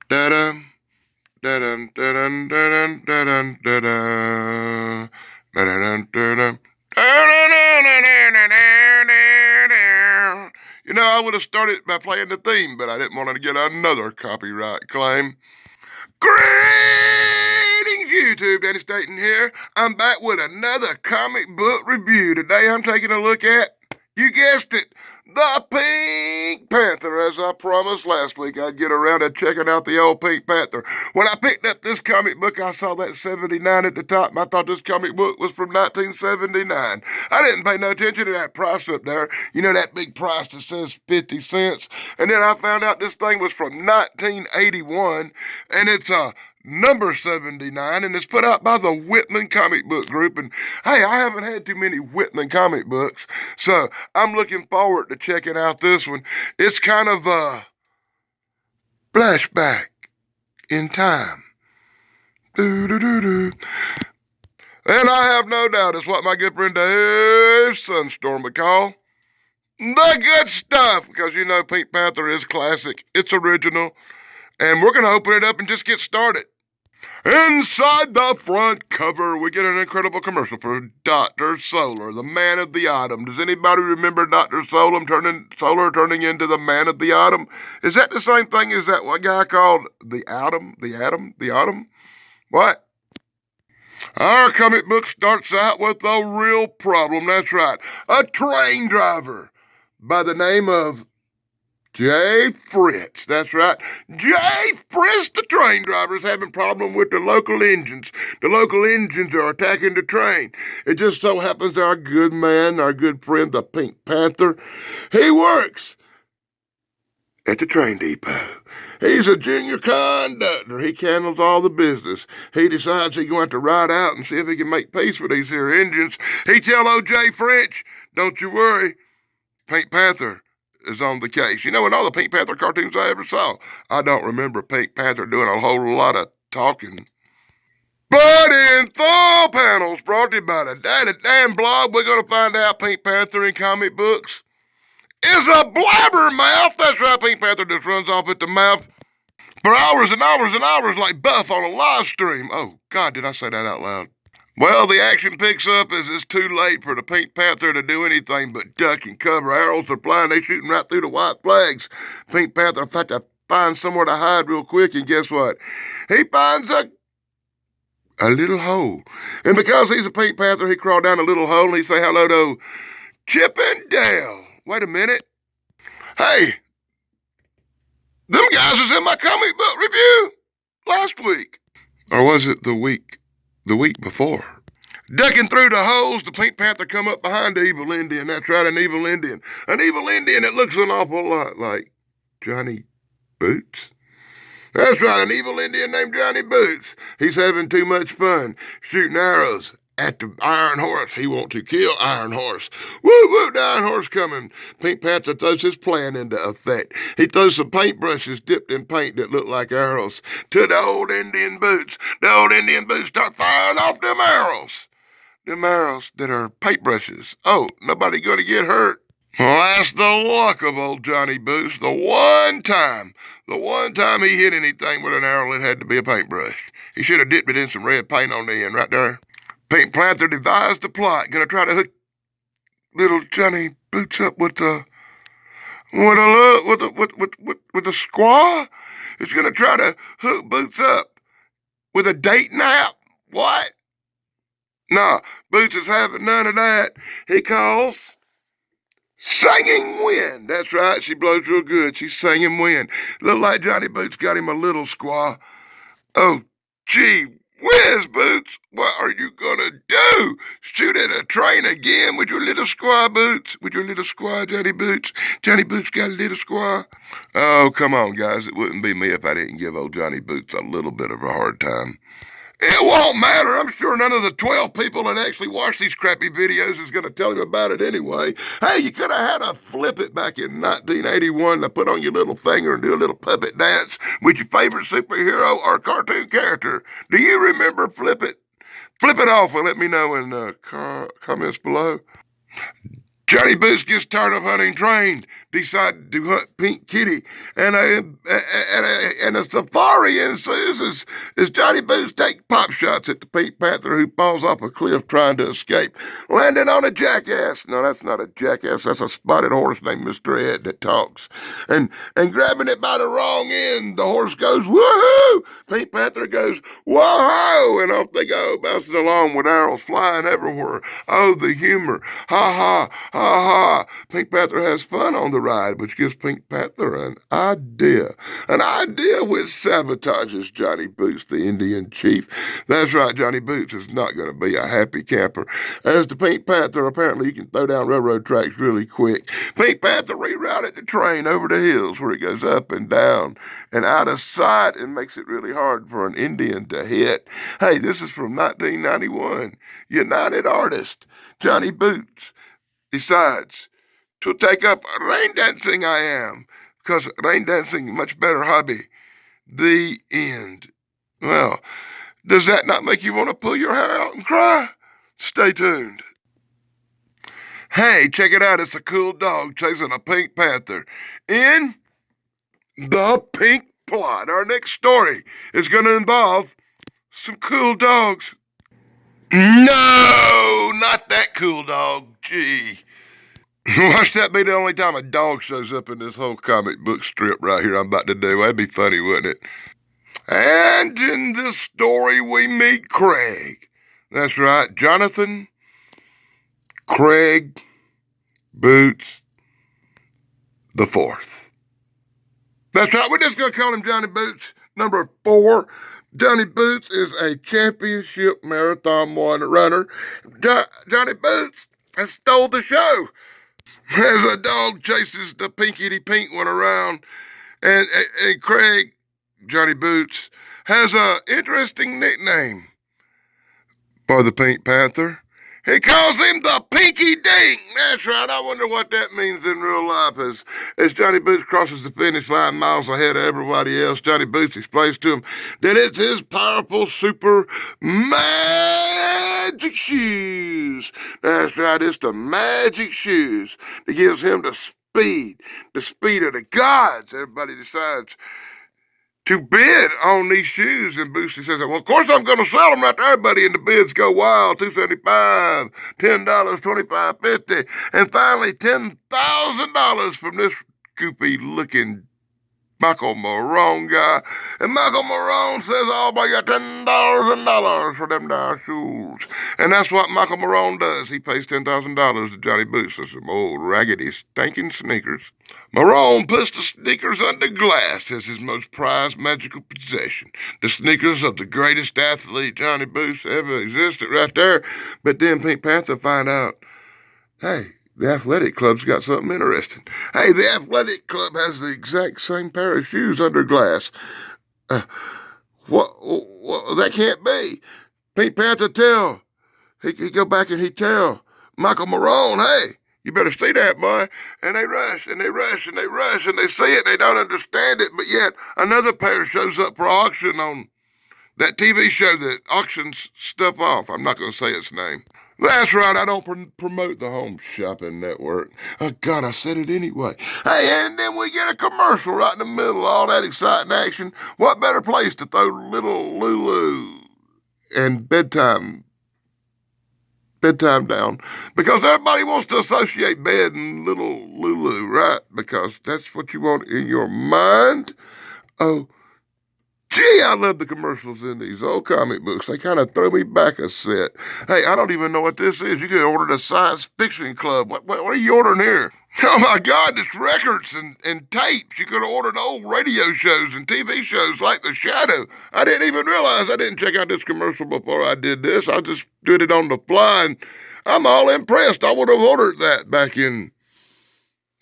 Da-dum, da-dum, da-dum, da-dum, da-dum, da-dum, da-dum, da-dum. You know, I would have started by playing the theme, but I didn't want to get another copyright claim. Greetings, YouTube. Danny Staten here. I'm back with another comic book review. Today I'm taking a look at, you guessed it, the Pink Panther. As I promised last week, I'd get around to checking out the old Pink Panther. When I picked up this comic book, I saw that 79 at the top, and I thought this comic book was from 1979. I didn't pay no attention to that price up there. You know, that big price that says 50 cents. And then I found out this thing was from 1981, and it's a number 79, and it's put out by the Whitman Comic Book Group. And hey, I haven't had too many Whitman comic books, so I'm looking forward to checking out this one. It's kind of a flashback in time. Doo-doo-doo-doo. And I have no doubt it's what my good friend Dave Sunstorm would call the good stuff, because you know Pink Panther is classic, it's original, and we're going to open it up and just get started. Inside the front cover, we get an incredible commercial for Dr. Solar, the man of the atom. Does anybody remember Dr. Solar turning into the man of the atom? Is that the same thing as that one guy called the Atom? The Atom? The Atom? What? Our comic book starts out with a real problem. That's right. A train driver by the name of J. Fritz. That's right. J. Fritz, the train driver, is having problem with the local engines. The local engines are attacking the train. It just so happens our good man, our good friend, the Pink Panther, he works at the train depot. He's a junior conductor. He handles all the business. He decides he's going to ride out and see if he can make peace with these here engines. He tell old J. Fritz, don't you worry, Pink Panther is on the case. You know, in all the Pink Panther cartoons I ever saw, I don't remember Pink Panther doing a whole lot of talking. But in full panels, brought to you by the Daddy Damn Blog, we're going to find out Pink Panther in comic books is a blabbermouth. That's right, Pink Panther just runs off at the mouth for hours and hours and hours like Buff on a live stream. Oh, God, did I say that out loud? Well, the action picks up as it's too late for the Pink Panther to do anything but duck and cover. Arrows are flying. They're shooting right through the white flags. Pink Panther has to find somewhere to hide real quick, and guess what? He finds a little hole. And because he's a Pink Panther, he crawled down a little hole and he say hello to Chip and Dale. Wait a minute. Hey, them guys was in my comic book review last week. Or was it the week before? Ducking through the holes, the Pink Panther come up behind the evil Indian. That's right, an evil Indian. An evil Indian that looks an awful lot like Johnny Boots. That's right, an evil Indian named Johnny Boots. He's having too much fun shooting arrows at the Iron Horse. He wants to kill Iron Horse. Woo, woo, the Iron Horse coming. Pink Panther throws his plan into effect. He throws some paintbrushes dipped in paint that look like arrows to the old Indian Boots. The old Indian Boots start firing off them arrows. Them arrows that are paintbrushes. Oh, nobody gonna get hurt. Well, that's the luck of old Johnny Boots. The one time he hit anything with an arrow, it had to be a paintbrush. He should have dipped it in some red paint on the end right there. Pink Panther devised a plot, gonna try to hook little Johnny Boots up with a squaw. It's gonna try to hook Boots up with a dating app. What? Nah, Boots is having none of that. He calls Singing Wind. That's right, she blows real good. She's singing wind. Look like Johnny Boots got him a little squaw. Oh, gee whiz, Boots, what are you gonna do? Shoot at a train again with your little squaw, Boots? With your little squaw, Johnny Boots? Johnny Boots got a little squaw? Oh, come on, guys. It wouldn't be me if I didn't give old Johnny Boots a little bit of a hard time. It won't matter. I'm sure none of the 12 people that actually watch these crappy videos is going to tell him about it anyway. Hey, you could have had a flip it back in 1981 to put on your little finger and do a little puppet dance with your favorite superhero or cartoon character. Do you remember Flip It? Flip it off and let me know in the comments below. Johnny Boots gets tired of hunting trains, decided to hunt Pink Kitty, and and a safari ensues as Johnny Boots takes pop shots at the Pink Panther, who falls off a cliff trying to escape, landing on a jackass. No, that's not a jackass. That's a spotted horse named Mr. Ed that talks. And grabbing it by the wrong end, the horse goes, woohoo! Pink Panther goes, whoa-ho! And off they go, bouncing along with arrows flying everywhere. Oh, the humor. Ha ha, ha ha. Pink Panther has fun on the ride, which gives Pink Panther an idea. An idea which sabotages Johnny Boots, the Indian chief. That's right, Johnny Boots is not going to be a happy camper. As the Pink Panther, apparently you can throw down railroad tracks really quick. Pink Panther rerouted the train over the hills where it goes up and down and out of sight and makes it really hard for an Indian to hit. Hey, this is from 1991. United Artist, Johnny Boots decides to take up rain dancing. I am, because rain dancing, much better hobby. The end. Well, does that not make you want to pull your hair out and cry? Stay tuned. Hey, check it out. It's a cool dog chasing a Pink Panther in The Pink Plot. Our next story is going to involve some cool dogs. No, not that cool dog. Gee. Watch that be the only time a dog shows up in this whole comic book strip right here I'm about to do. That'd be funny, wouldn't it? And in this story, we meet Craig. That's right, Jonathan Craig Boots the Fourth. That's right, we're just going to call him Johnny Boots, number 4. Johnny Boots is a championship marathon runner. Johnny Boots has stole the show. As a dog chases the pinkity pink one around, and Craig, Johnny Boots, has an interesting nickname for the Pink Panther. He calls him the Pinky Dink. That's right. I wonder what that means in real life. As Johnny Boots crosses the finish line miles ahead of everybody else, Johnny Boots explains to him that it's his powerful super magic shoes. That's right. It's the magic shoes that gives him the speed of the gods. Everybody decides to bid on these shoes, and Bootsy says, well, of course I'm going to sell them right to everybody, and the bids go wild, $2.75, $10, $25, $50, and finally $10,000 from this goofy-looking Michael Marone guy. And Michael Marone says, I'll buy you $10,000 for them there shoes. And that's what Michael Marone does. He pays $10,000 to Johnny Boots for some old raggedy, stinking sneakers. Marone puts the sneakers under glass as his most prized magical possession. The sneakers of the greatest athlete Johnny Boots ever existed right there. But then Pink Panther find out, hey, the athletic club's got something interesting. Hey, the athletic club has the exact same pair of shoes under glass. What? That can't be. Pink Panther he go back and he tell Michael Marone, hey, you better see that, boy. And they rush, and they rush, and they rush, and they see it. They don't understand it, but yet another pair shows up for auction on that TV show that auctions stuff off. I'm not going to say its name. That's right, I don't promote the Home Shopping Network. Oh, God, I said it anyway. Hey, and then we get a commercial right in the middle of all that exciting action. What better place to throw little Lulu and bedtime down? Because everybody wants to associate bed and little Lulu, right? Because that's what you want in your mind. Oh, gee, I love the commercials in these old comic books. They kind of throw me back a set. Hey, I don't even know what this is. You could have ordered a science fiction club. What are you ordering here? Oh, my God, it's records and tapes. You could have ordered old radio shows and TV shows like The Shadow. I didn't even realize I didn't check out this commercial before I did this. I just did it on the fly, and I'm all impressed. I would have ordered that back in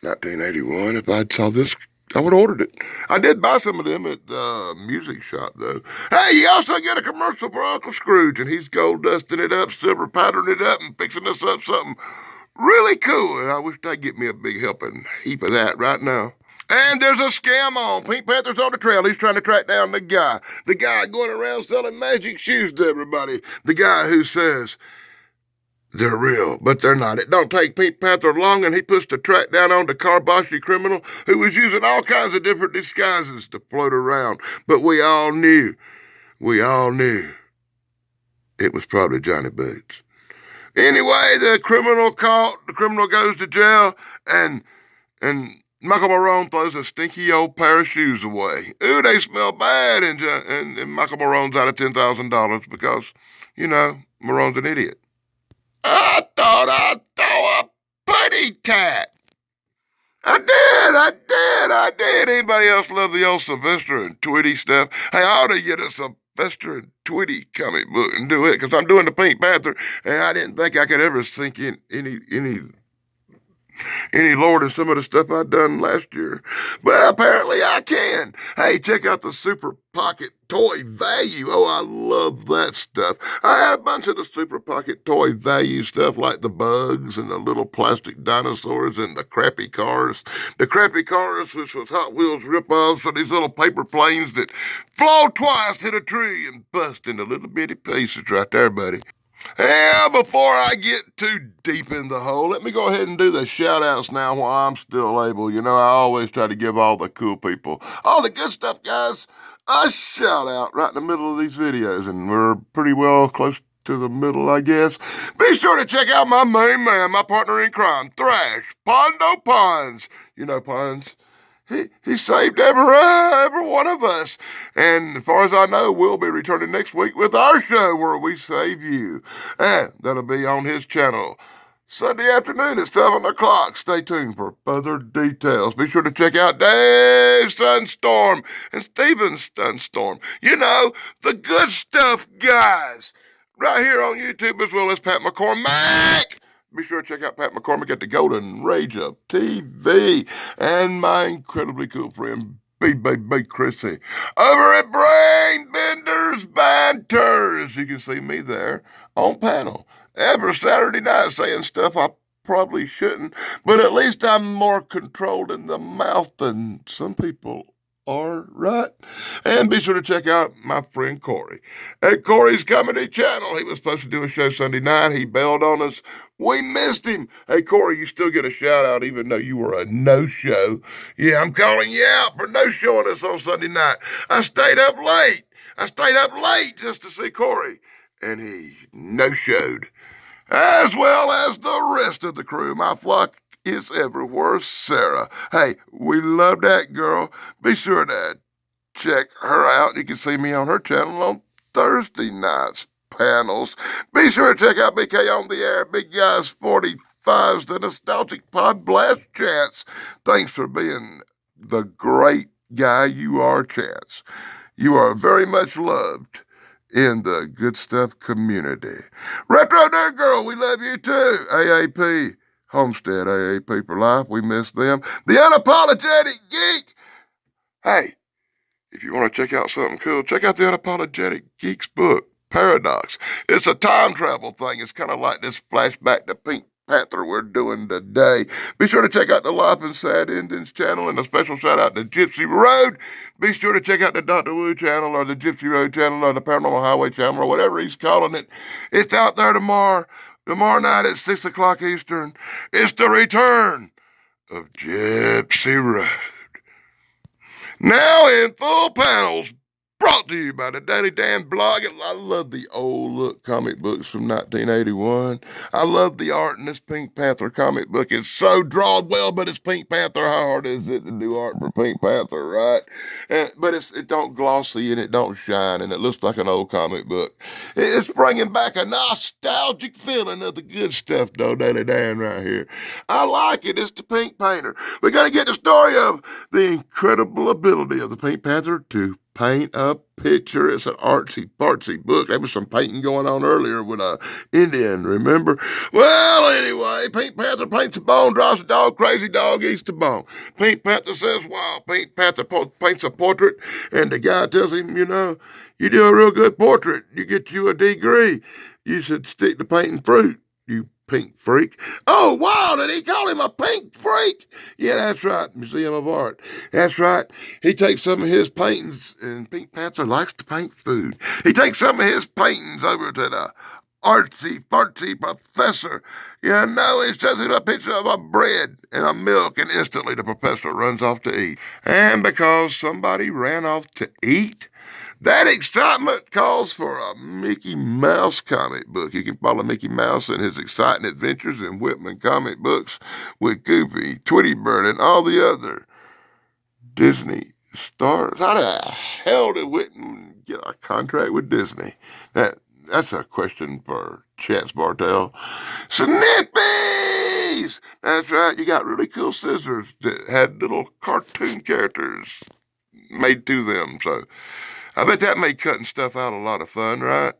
1981 if I'd saw this. I would have ordered it. I did buy some of them at the music shop, though. Hey, you also get a commercial for Uncle Scrooge, and he's gold dusting it up, silver powdering it up, and fixing us up something really cool. And I wish they'd get me a big helping heap of that right now. And there's a scam on. Pink Panther's on the trail. He's trying to track down the guy going around selling magic shoes to everybody. The guy who says they're real, but they're not. It don't take Pink Panther long, and he puts the track down on the Karbashi criminal who was using all kinds of different disguises to float around. But we all knew it was probably Johnny Boots. Anyway, the criminal goes to jail, and Michael Marone throws a stinky old pair of shoes away. Ooh, they smell bad, and Michael Marone's out of $10,000 because, Marone's an idiot. I thought I'd throw a putty tat. I did. Anybody else love the old Sylvester and Tweety stuff? Hey, I ought to get a Sylvester and Tweety comic book and do it, because I'm doing the Pink Panther, and I didn't think I could ever sink in any lower than some of the stuff I'd done last year. But apparently I can. Hey, check out the Super Pocket Toy Value. Oh, I love that stuff. I had a bunch of the Super Pocket Toy Value stuff, like the bugs and the little plastic dinosaurs and the crappy cars. The crappy cars, which was Hot Wheels rip-offs for these little paper planes that flow twice, hit a tree, and bust into little bitty pieces right there, buddy. Yeah, before I get too deep in the hole, let me go ahead and do the shout-outs now while I'm still able. I always try to give all the cool people, all the good stuff, guys, a shout-out right in the middle of these videos, and we're pretty well close to the middle, I guess. Be sure to check out my main man, my partner in crime, Thrash, Pondo Pons. Pons. He saved every one of us. And as far as I know, we'll be returning next week with our show where we save you. And that'll be on his channel Sunday afternoon at 7 o'clock. Stay tuned for further details. Be sure to check out Dave Sunstorm and Steven Sunstorm. The good stuff guys. Right here on YouTube, as well as Pat McCormick. Be sure to check out Pat McCormick at the Golden Rage of TV, and my incredibly cool friend B. Chrissy over at Brain Benders Banters. You can see me there on panel every Saturday night saying stuff I probably shouldn't, but at least I'm more controlled in the mouth than some people are, right? And be sure to check out my friend Corey at Corey's Comedy Channel. He was supposed to do a show Sunday night. He bailed on us. We missed him. Hey, Corey, you still get a shout-out even though you were a no-show. Yeah, I'm calling you out for no-showing us on Sunday night. I stayed up late just to see Corey, and he no-showed, as well as the rest of the crew. My flock is everywhere, Sarah. Hey, we love that girl. Be sure to check her out. You can see me on her channel on Thursday nights panels. Be sure to check out BK on the Air, Big Guys 45's The Nostalgic Pod Blast Chance. Thanks for being the great guy you are, Chance. You are very much loved in the good stuff community. Retro Nerd Girl, we love you too. AAP. Homestead AAP for life. We miss them. The Unapologetic Geek. Hey, if you want to check out something cool, check out the Unapologetic Geek's book, Paradox. It's a time travel thing. It's kind of like this flashback to Pink Panther we're doing today. Be sure to check out the Life and Sad Endings channel, and a special shout out to Gypsy Road. Be sure to check out the Dr. Wu channel or the Gypsy Road channel or the Paranormal Highway channel or whatever he's calling it. It's out there tomorrow night at 6 o'clock Eastern. It's the return of Gypsy Road. Now in full panels, brought to you by the Daddy Dan blog. I love the old look comic books from 1981. I love the art in this Pink Panther comic book. It's so drawn well, but it's Pink Panther. How hard is it to do art for Pink Panther, right? But it don't glossy and it don't shine, and it looks like an old comic book. It's bringing back a nostalgic feeling of the good stuff, though, Daddy Dan right here. I like it. It's the Pink Painter. We're going to get the story of the incredible ability of the Pink Panther to paint a picture. It's an artsy-fartsy book. There was some painting going on earlier with an Indian, remember? Well, anyway, Pink Panther paints a bone, draws a dog, crazy dog eats the bone. Pink Panther says, wow. Pink Panther paints a portrait, and the guy tells him, you do a real good portrait. You get you a degree. You should stick to painting fruit, you pink freak. Oh, wow, did he call him a pink freak? Yeah, that's right, Museum of Art. That's right. He takes some of his paintings, and Pink Panther likes to paint food. He takes some of his paintings over to the artsy fartsy professor. He shows him a picture of a bread and a milk, and instantly the professor runs off to eat. And because somebody ran off to eat, that excitement calls for a Mickey Mouse comic book. You can follow Mickey Mouse and his exciting adventures in Whitman comic books with Goofy, Tweety Bird, and all the other Disney stars. How the hell did Whitman get a contract with Disney? That's a question for Chance Bartel. Snippies! That's right, you got really cool scissors that had little cartoon characters made to them. So I bet that made cutting stuff out a lot of fun, right?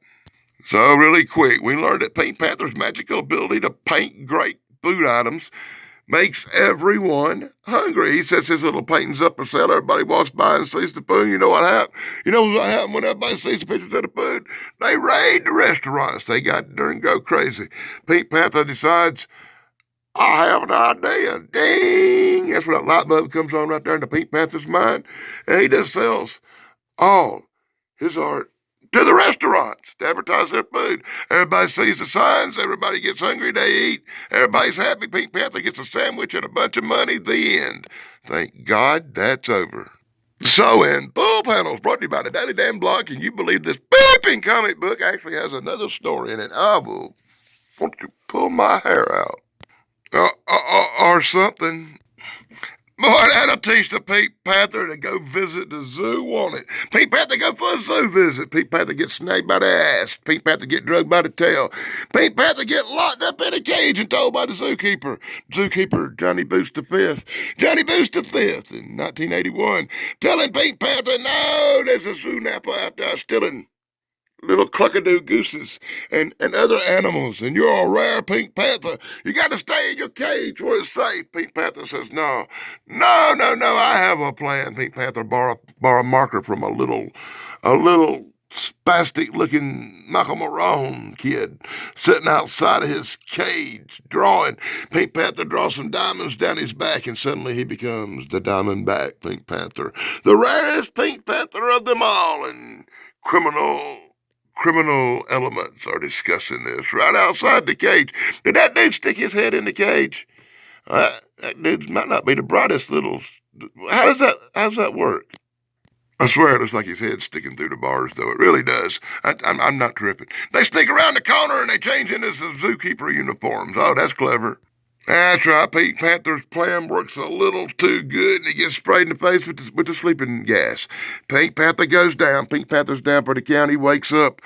So really quick, we learned that Pink Panther's magical ability to paint great food items makes everyone hungry. He sets his little paintings up for sale. Everybody walks by and sees the food. You know what happened? You know what happened when everybody sees the pictures of the food? They raid the restaurants. They got darn go crazy. Pink Panther decides, I have an idea. Ding! That's when that light bulb comes on right there in the Pink Panther's mind. And he just sells all his art to the restaurants to advertise their food. Everybody sees the signs. Everybody gets hungry. They eat. Everybody's happy. Pink Panther gets a sandwich and a bunch of money. The end. Thank God that's over. So in Full Panels, brought to you by the Daily Damn Blog, can you believe this beeping comic book actually has another story in it? I will want you pull my hair out. Or something. Boy, that'll teach the Pink Panther to go visit the zoo, won't it? Pink Panther go for a zoo visit. Pink Panther get snagged by the ass. Pink Panther get drugged by the tail. Pink Panther get locked up in a cage and told by the zookeeper. Zookeeper Johnny Boost the Fifth. Johnny Boost the Fifth in 1981, telling Pink Panther, no, there's a zoo napper out there stealing little cluckadoo gooses and other animals, and you're a rare Pink Panther. You got to stay in your cage where it's safe. Pink Panther says, no, I have a plan. Pink Panther borrow a marker from a little spastic-looking Michael Marone kid sitting outside of his cage drawing. Pink Panther draws some diamonds down his back, and suddenly he becomes the Diamondback Pink Panther, the rarest Pink Panther of them all, and criminal elements are discussing this right outside the cage. Did that dude stick his head in the cage? That dude might not be the brightest little. How does that work? I swear it looks like his head's sticking through the bars, though. It really does. I'm not tripping. They sneak around the corner and they change into the zookeeper uniforms. Oh, that's clever. That's right. Pink Panther's plan works a little too good, and he gets sprayed in the face with the sleeping gas. Pink Panther goes down. Pink Panther's down for the count. He wakes up.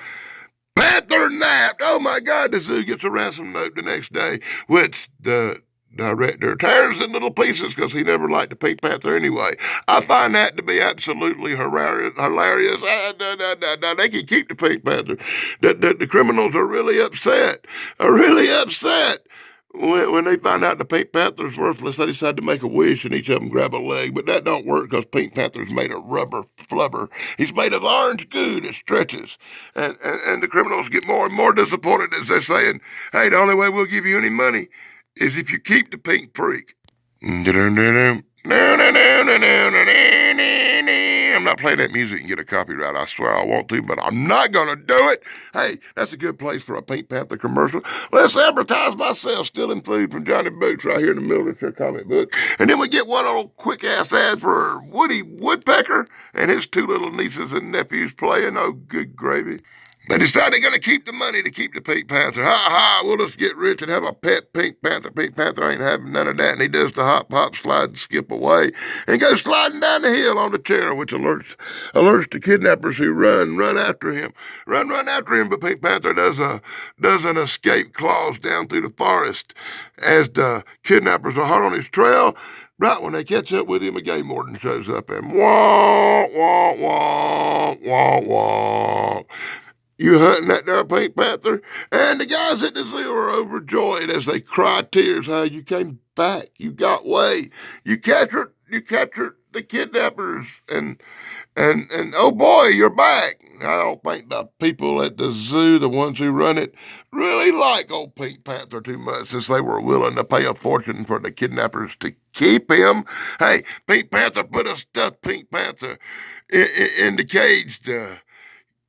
Panther napped. Oh, my God. The zoo gets a ransom note the next day, which the director tears in little pieces because he never liked the Pink Panther anyway. I find that to be absolutely hilarious. They can keep the Pink Panther. The criminals are really upset. When they find out the Pink Panther's worthless, they decide to make a wish and each of them grab a leg. But that don't work because Pink Panther's made of rubber flubber. He's made of orange goo that stretches. And the criminals get more and more disappointed as they're saying, hey, the only way we'll give you any money is if you keep the pink freak. I'm not playing that music and get a copyright. I swear I want to, but I'm not going to do it. Hey, that's a good place for a Pink Panther commercial. Let's advertise myself stealing food from Johnny Boots right here in the middle of your comic book. And then we get one little quick-ass ad for Woody Woodpecker and his two little nieces and nephews playing. Oh, good gravy. They decide they're going to keep the money to keep the Pink Panther. Ha, we'll just get rich and have a pet Pink Panther. Pink Panther ain't having none of that, and he does the hop, slide, and skip away, and goes sliding down the hill on the chair, which alerts the kidnappers who run after him. Run after him, but Pink Panther does an escape clause down through the forest as the kidnappers are hot on his trail. Right when they catch up with him, a game warden shows up and wah. You hunting that there Pink Panther? And the guys at the zoo are overjoyed as they cry tears. How you came back. You got away. You captured the kidnappers. And oh boy, you're back. I don't think the people at the zoo, the ones who run it, really like old Pink Panther too much since they were willing to pay a fortune for the kidnappers to keep him. Hey, Pink Panther put a stuffed Pink Panther in the cage to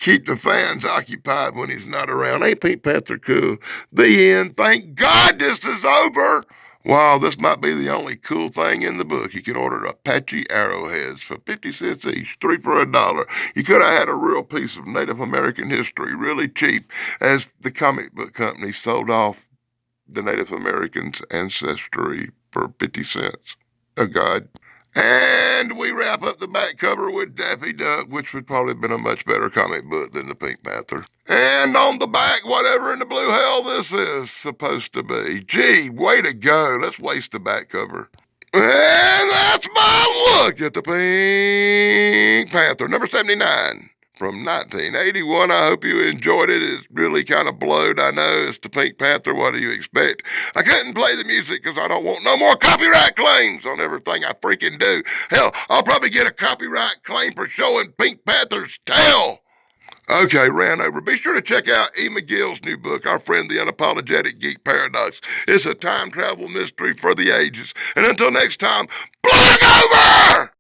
keep the fans occupied when he's not around. Ain't Pink Panther cool? The end. Thank God this is over. Wow, this might be the only cool thing in the book. You can order Apache arrowheads for 50 cents each, 3 for $1. You could have had a real piece of Native American history really cheap as the comic book company sold off the Native Americans' ancestry for 50 cents. Oh, God. And we wrap up the back cover with Daffy Duck, which would probably have been a much better comic book than the Pink Panther. And on the back, whatever in the blue hell this is supposed to be. Gee, way to go. Let's waste the back cover. And that's my look at the Pink Panther, number 79 from 1981. I hope you enjoyed it. It's really kind of blowed. I know it's the Pink Panther. What do you expect? I couldn't play the music because I don't want no more copyright claims on everything I freaking do. Hell, I'll probably get a copyright claim for showing Pink Panther's tail. Okay, ran over. Be sure to check out E. McGill's new book, Our Friend the Unapologetic Geek Paradox. It's a time travel mystery for the ages. And until next time, blog over!